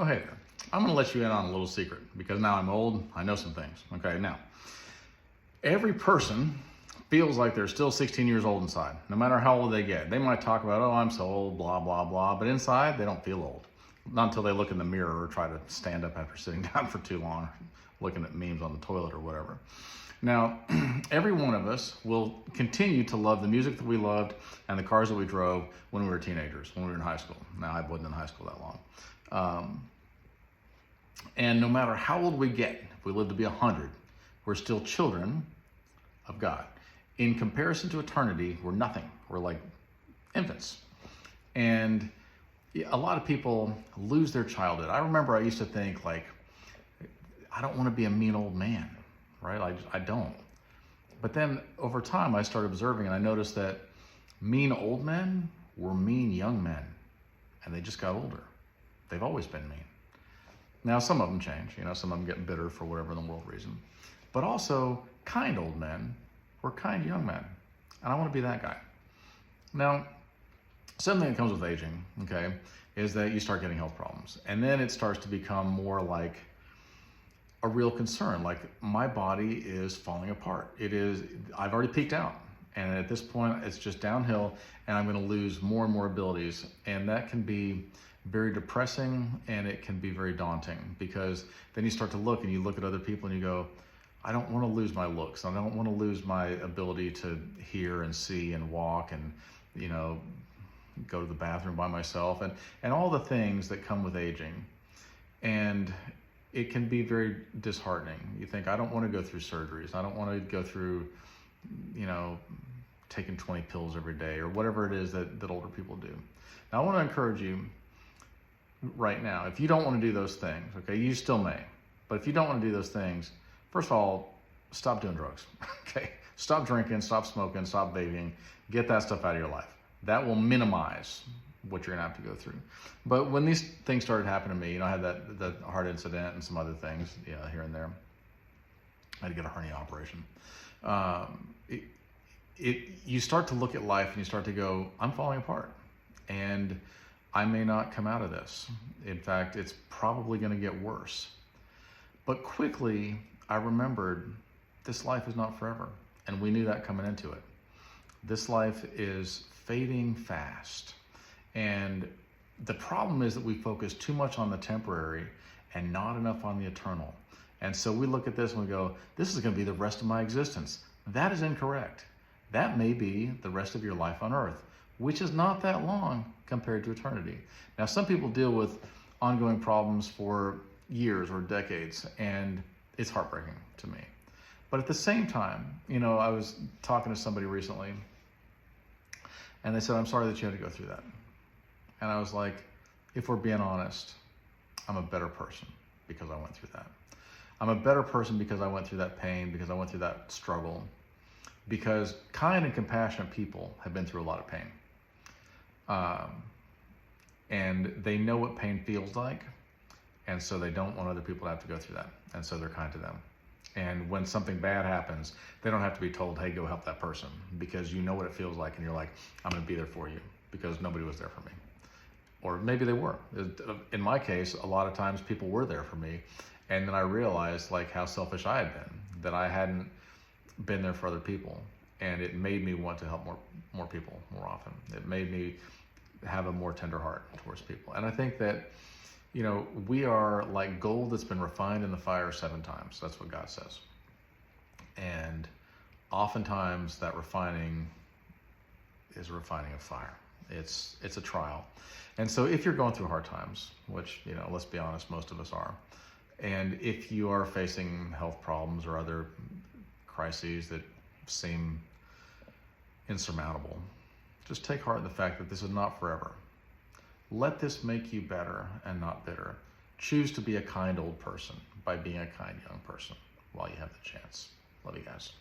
Oh, hey there. I'm going to let you in on a little secret because now I'm old. I know some things. Okay, now, every person feels like they're still 16 years old inside, no matter how old they get. They might talk about, oh, I'm so old, blah, blah, blah, but inside they don't feel old. Not until they look in the mirror or try to stand up after sitting down for too long, looking at memes on the toilet or whatever. Now, every one of us will continue to love the music that we loved and the cars that we drove when we were teenagers, when we were in high school. Now, I wasn't in high school that long. And no matter how old we get, if we live to be 100, we're still children of God. In comparison to eternity, we're nothing. We're like infants. And a lot of people lose their childhood. I remember I used to think, like, I don't want to be a mean old man, right? I don't. But then over time, I started observing and I noticed that mean old men were mean young men, and they just got older. They've always been mean. Now, some of them change, some of them get bitter for whatever in the world reason. But also, kind old men were kind young men. And I want to be that guy. Now, something that comes with aging, okay, is that you start getting health problems. And then it starts to become more like a real concern. Like, my body is falling apart. I've already peaked out. And at this point, it's just downhill, and I'm going to lose more and more abilities. And that can be very depressing, and it can be very daunting, because then you start to look and you look at other people and you go, I don't want to lose my looks. I don't want to lose my ability to hear and see and walk and, go to the bathroom by myself and all the things that come with aging. And it can be very disheartening. You think, I don't want to go through surgeries. I don't want to go through, taking 20 pills every day or whatever it is that older people do. Now, I want to encourage you right now, if you don't want to do those things, okay, you still may, but if you don't want to do those things, first of all, stop doing drugs, okay? Stop drinking, stop smoking, stop vaping, get that stuff out of your life. That will minimize what you're gonna have to go through. But when these things started happening to me, I had that heart incident and some other things, here and there. I had to get a hernia operation. You start to look at life and you start to go, I'm falling apart. And I may not come out of this. In fact, it's probably going to get worse. But quickly, I remembered this life is not forever. And we knew that coming into it. This life is fading fast. And the problem is that we focus too much on the temporary and not enough on the eternal. And so we look at this and we go, this is going to be the rest of my existence. That is incorrect. That may be the rest of your life on earth, which is not that long compared to eternity. Now, some people deal with ongoing problems for years or decades, and it's heartbreaking to me. But at the same time, I was talking to somebody recently, and they said, I'm sorry that you had to go through that. And I was like, if we're being honest, I'm a better person because I went through that. I'm a better person because I went through that pain, because I went through that struggle, because kind and compassionate people have been through a lot of pain. And they know what pain feels like, and so they don't want other people to have to go through that, and so they're kind to them. And when something bad happens, they don't have to be told, hey, go help that person, because you know what it feels like, and you're like, I'm gonna be there for you, because nobody was there for me. Or maybe they were. In my case, a lot of times people were there for me, and then I realized like how selfish I had been, that I hadn't been there for other people, and it made me want to help more people more often. It made me have a more tender heart towards people. And I think that, we are like gold that's been refined in the fire 7 times. That's what God says. And oftentimes that refining is a refining of fire. It's a trial. And so if you're going through hard times, which, let's be honest, most of us are, and if you are facing health problems or other crises that seem insurmountable, just take heart in the fact that this is not forever. Let this make you better and not bitter. Choose to be a kind old person by being a kind young person while you have the chance. Love you guys.